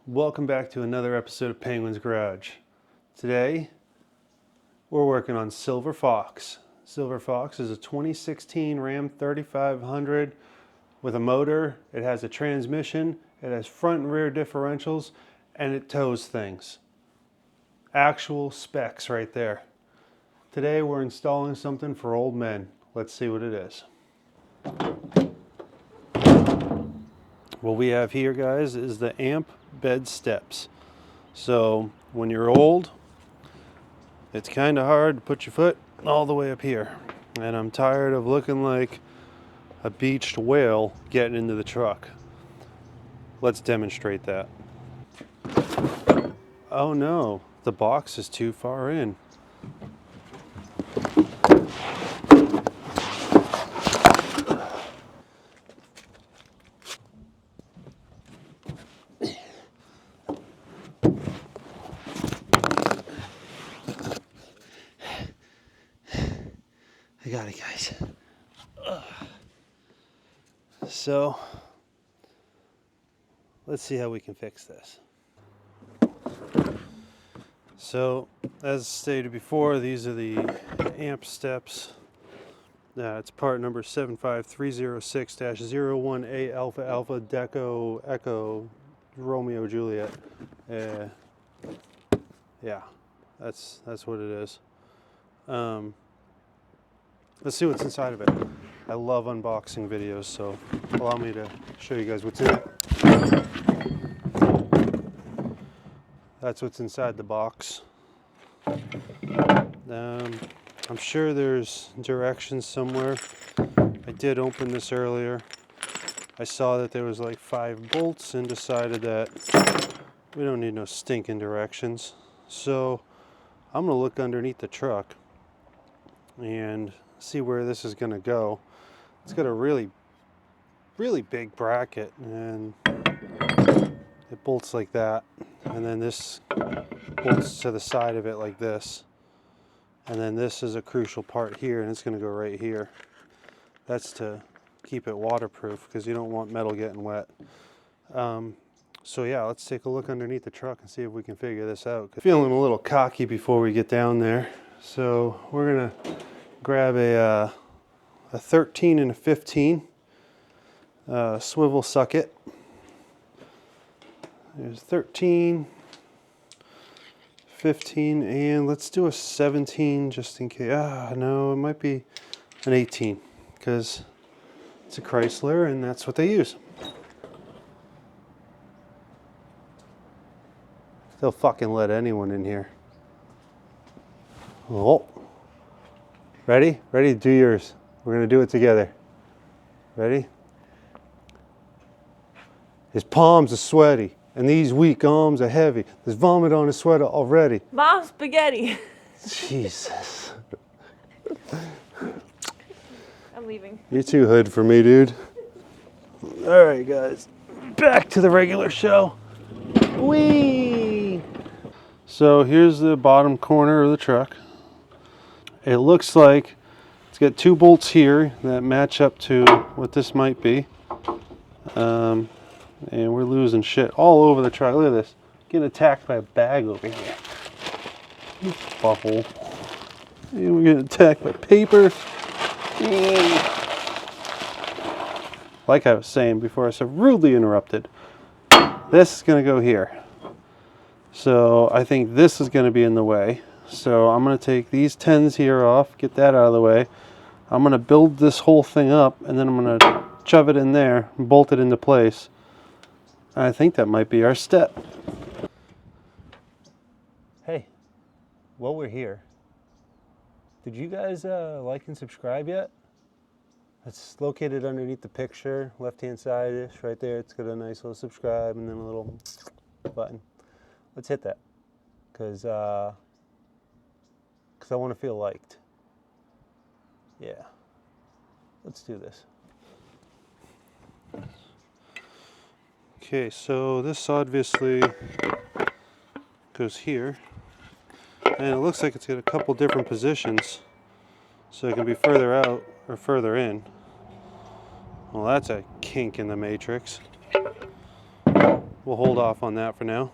Welcome back to another episode of Penguin's Garage. Today, we're working on Silver Fox. Silver Fox is a 2016 Ram 3500 with a motor. It has a transmission, it has front and rear differentials, and it tows things. Actual specs right there. Today, we're installing something for old men. Let's see what it is. What we have here, guys, is the amp bed steps. So when you're old, it's kind of hard to put your foot all the way up here. And I'm tired of looking like a beached whale getting into the truck. Let's demonstrate that. Oh no, the box is too far in. I got it, guys. So, let's see how we can fix this. So, as stated before, these are the amp steps. It's part number 75306-01A Alpha Alpha Deco Echo Romeo Juliet. Yeah, that's what it is. Let's see what's inside of it. I love unboxing videos, so allow me to show you guys what's in it. That's what's inside the box. I'm sure there's directions somewhere. I did open this earlier. I saw that there was like 5 bolts and decided that we don't need no stinking directions. So I'm gonna look underneath the truck and see where this is gonna go. It's got a really big bracket and it bolts like that, and then this bolts to the side of it like this, and then this is a crucial part here, and it's going to go right here. That's to keep it waterproof because you don't want metal getting wet. So yeah, let's take a look underneath the truck and see if we can figure this out. Feeling a little cocky before we get down there, so we're gonna grab a 13 and a 15 swivel socket. There's 13, 15, and let's do a 17 just in case. No, it might be an 18 because it's a Chrysler and that's what they use. They'll fucking let anyone in here. Oh. Ready? Ready? Do yours. We're gonna do it together. Ready? His palms are sweaty. And these weak arms are heavy. There's vomit on his sweater already. Mom, spaghetti. Jesus. I'm leaving. You're too hood for me, dude. All right, guys. Back to the regular show. Whee! So here's the bottom corner of the truck. It looks like it's got 2 bolts here that match up to what this might be. And we're losing shit all over the truck. Look at this. Getting attacked by a bag over here. Butthole. And we're getting attacked by paper. And like I was saying before, I was so rudely interrupted. This is going to go here. So I think this is going to be in the way. So I'm going to take these 10s here off, get that out of the way. I'm going to build this whole thing up, and then I'm going to shove it in there and bolt it into place. I think that might be our step. Hey, while we're here, did you guys like and subscribe yet? It's located underneath the picture, left-hand side-ish, right there. It's got a nice little subscribe and then a little button. Let's hit that, because I want to feel liked. Yeah, let's do this. Okay, so this obviously goes here, and it looks like it's got a couple different positions, so it can be further out or further in. Well, that's a kink in the matrix. we'll hold off on that for now.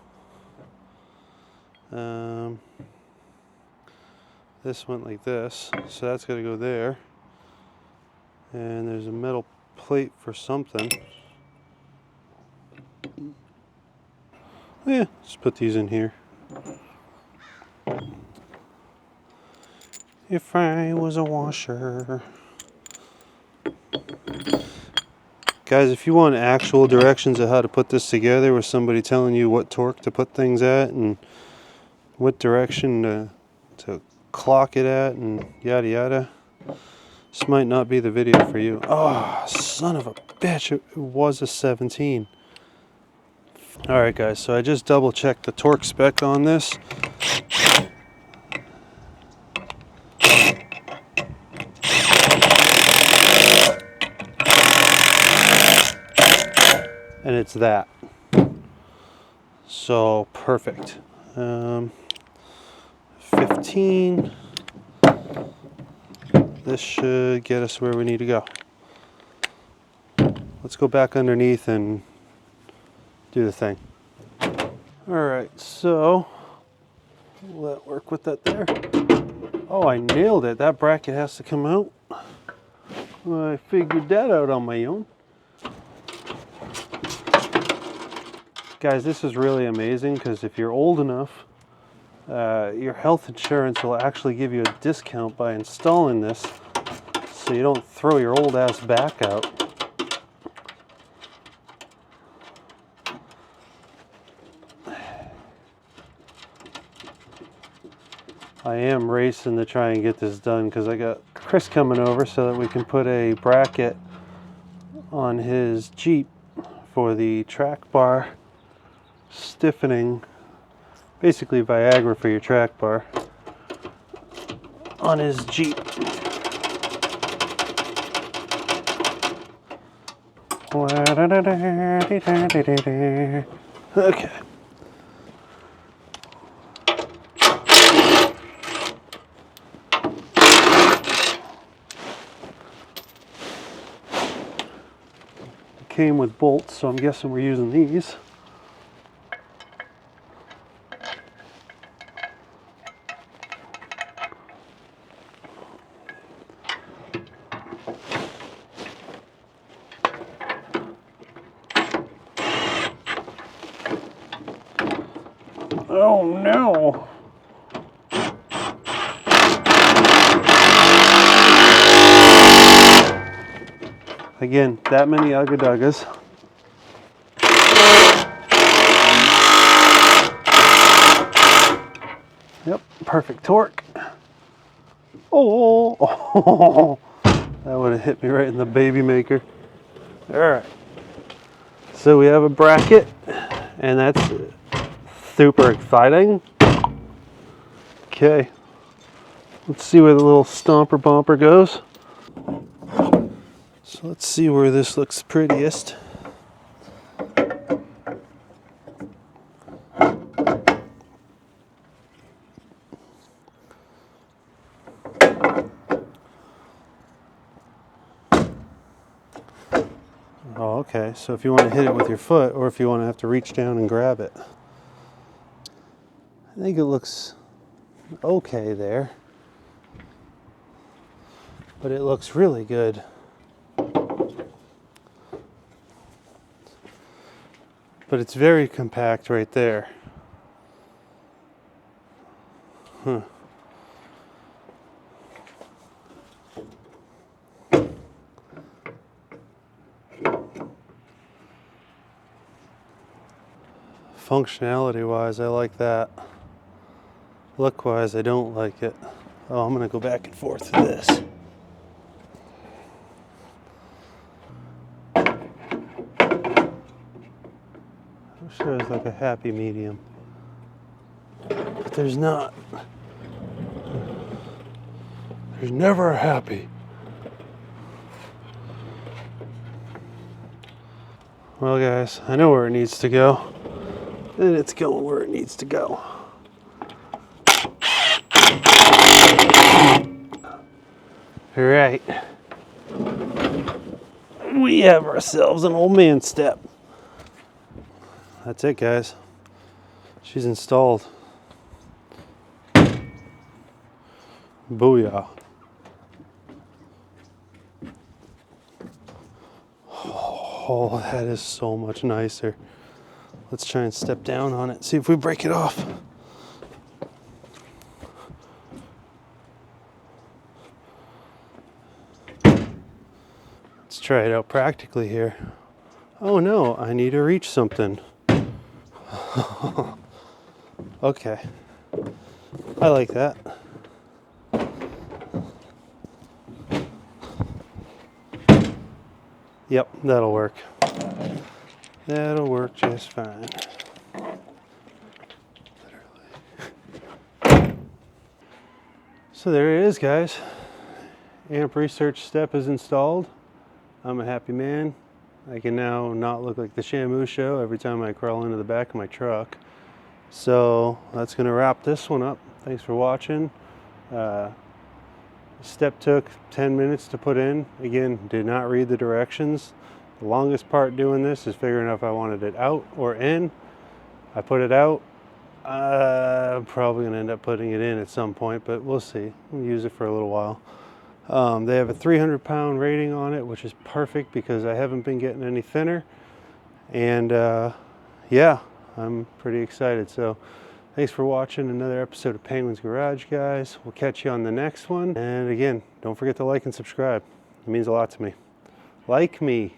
This went like this, so that's got to go there. And there's a metal plate for something. Yeah, just put these in here. If I was a washer. Guys, if you want actual directions of how to put this together with somebody telling you what torque to put things at and what direction to clock it at and yada yada, this might not be the video for you. Oh, son of a bitch, it was a 17. Alright guys, so I just double checked the torque spec on this. And it's that. So perfect. 15. This should get us where we need to go. Let's go back underneath and do the thing. Alright, so we'll let work with that there. Oh, I nailed it. That bracket has to come out. Well, I figured that out on my own. Guys, this is really amazing because if you're old enough, your health insurance will actually give you a discount by installing this so you don't throw your old ass back out. I am racing to try and get this done because I got Chris coming over so that we can put a bracket on his Jeep for the track bar stiffening, basically Viagra for your track bar on his Jeep. Okay. Came with bolts, so I'm guessing we're using these. Oh no! Again, that many ugga-duggas. Yep, perfect torque. Oh, that would have hit me right in the baby maker. Alright, so we have a bracket, and that's super exciting. Okay, let's see where the little stomper bumper goes. So let's see where this looks prettiest. Oh, okay, so if you want to hit it with your foot or if you want to have to reach down and grab it. I think it looks okay there, but it looks really good. But it's very compact right there. Huh. Functionality wise, I like that. Look wise, I don't like it. Oh, I'm gonna go back and forth with this. I'm sure it's like a happy medium, but there's not. There's never a happy. Well guys, I know where it needs to go. And it's going where it needs to go. Alright. We have ourselves an old man step. that's it, guys. She's installed. Booyah. Oh, that is so much nicer. Let's try and step down on it, see if we break it off. Let's try it out practically here. Oh no, I need to reach something. Okay, I like that. Yep, that'll work. That'll work just fine. So there it is, guys. Amp research step is installed. I'm a happy man. I can now not look like the Shamu show every time I crawl into the back of my truck. So that's going to wrap this one up. Thanks for watching. Step took 10 minutes to put in. Again, did not read the directions. The longest part doing this is figuring out if I wanted it out or in. I put it out. I'm probably going to end up putting it in at some point, but we'll see. We'll use it for a little while. They have a 300-pound rating on it, which is perfect because I haven't been getting any thinner. And yeah, I'm pretty excited. So thanks for watching another episode of Penguin's Garage, guys. We'll catch you on the next one. And again, don't forget to like and subscribe. It means a lot to me. Like me.